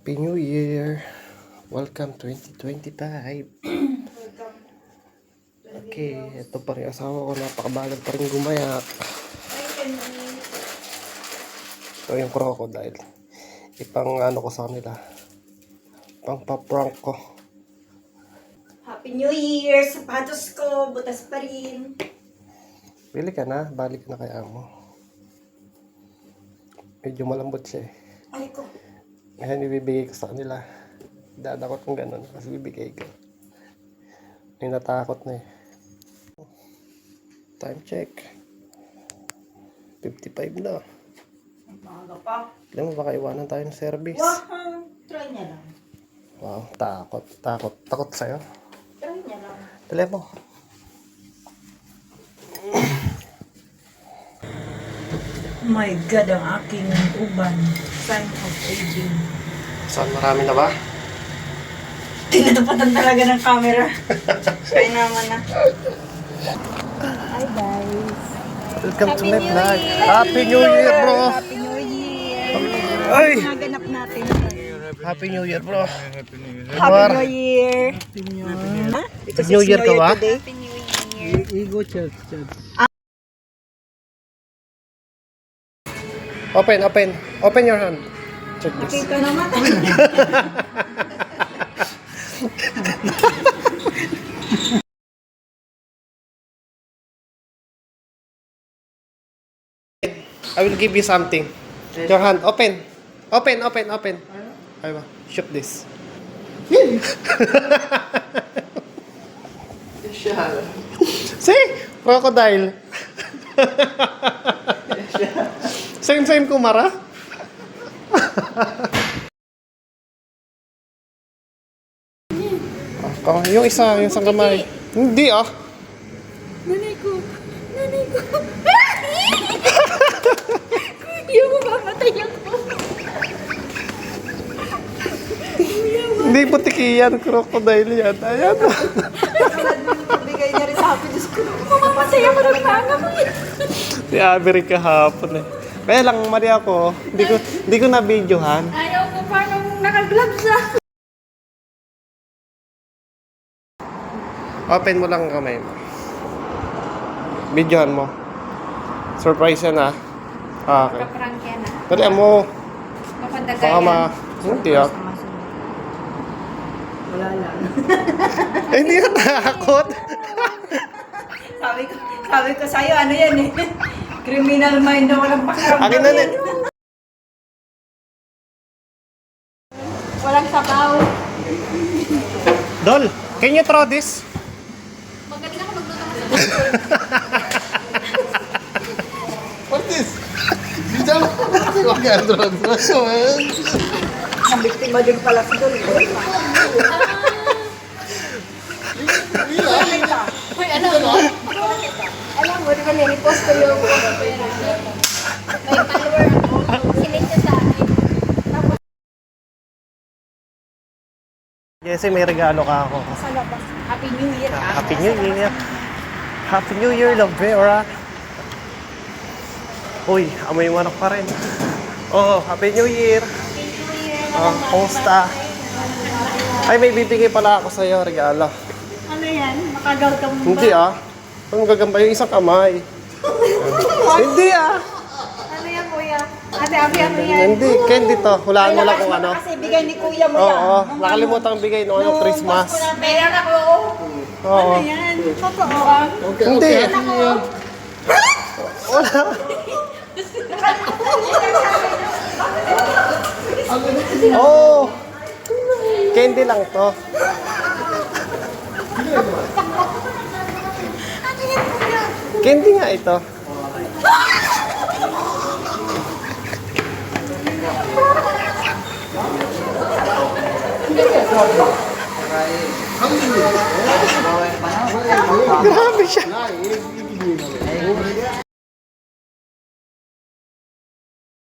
Happy New Year! Welcome 2025! Okay, ito pa rin asawa ko. Napakabagal pa rin gumayak. Ito yung crocodile. Ipang ano ko sa kanila. Pang pa-prank ko. Happy New Year! Sapatos ko, butas pa rin. Pili ka na, balik na kay amo. Medyo malambot siya eh. Ay ko. Ngayon ibibigay ko sa kanila. Dadakot kong ganun, kasi bibigay ko. May natakot na eh. Time check. 55 na. Maaga pa. Alam mo, baka iwanan tayo ng service. Wow! Try niya lang. Wow, takot. Takot sa'yo. Try niya lang. Dali mo. My God, ang aking uban. Sign of aging. Saan marami na ba? Tinatapatan talaga ng camera. Kaya naman na. Hi guys. Welcome to my New vlog. Year! Happy New Year, bro! Happy New Year! Ay! Naganap natin. Happy New Year, bro! Happy New Year! Happy New Year! Because New it's Year ka ba? today. Happy New Year! Ego church. Open your hand. Check this. Kita naman. I will give you something. Your hand, open. Open. Aywa, shoot this. See? Crocodile. Same kumara. Yung isa, yung isang kamay. Hindi ah. Nanay ko. Kuya, mamamatay ako. Hindi putiki yan, crocodile yan. Ayan. Tulad mo yung pagbigay niya rin sa akin. Diyos ko, mamamatay ako ng tanga mo. Si Avery kahapon eh. Kaya lang mali ako. Hindi ko na-videohan. Ayaw ko pa nung naka-gloves na. Open mo lang ang kamay mo. Videohan mo. Surprise yan ah. Okay. Kaprank yan ah. Dali mo. Mapandagay Baka hindi ah. Wala lang. Eh, hindi ka takot. Sabi ko sa'yo, ano yan eh. Criminal mind na walang pakiramdam. Akin na yan. Walang sabaw. Dol, can you throw this? Magaling ako magluto ng What is? Bisa mo mag-android mo man. Ang biktima din pala si Dol. Uy, ano mo? Alam mo, di ba nilipost ko yung may follower ako. Sinake niya sa akin. Jesse, may regalo ka ako. Sa labas. Happy New Year. Happy New Year. Happy New Year, Love Vera. Uy, amoy manok pa rin. Oh, Happy New Year. Happy New Year. Oh, kumusta? Ay, may bibigay pala ako sa'yo, regalo. Ano yan? Makagaw ka mo ba? Hindi ah. Ang gagamba yung isang kamay. Hindi ah. Ano yan, kuya? Ate, ano yan? Hindi, candy to. Hulaan mo lang kung ano. Kasi bigay ni kuya mo Oo, yan. nakalimutan bigay noong ano, Christmas. Meron ako. Oo. Ano yan? Totoo ah. Hindi. Wala. Oh. Candy lang to. Ano yan, kuya? Candy nga ito. Grabe siya.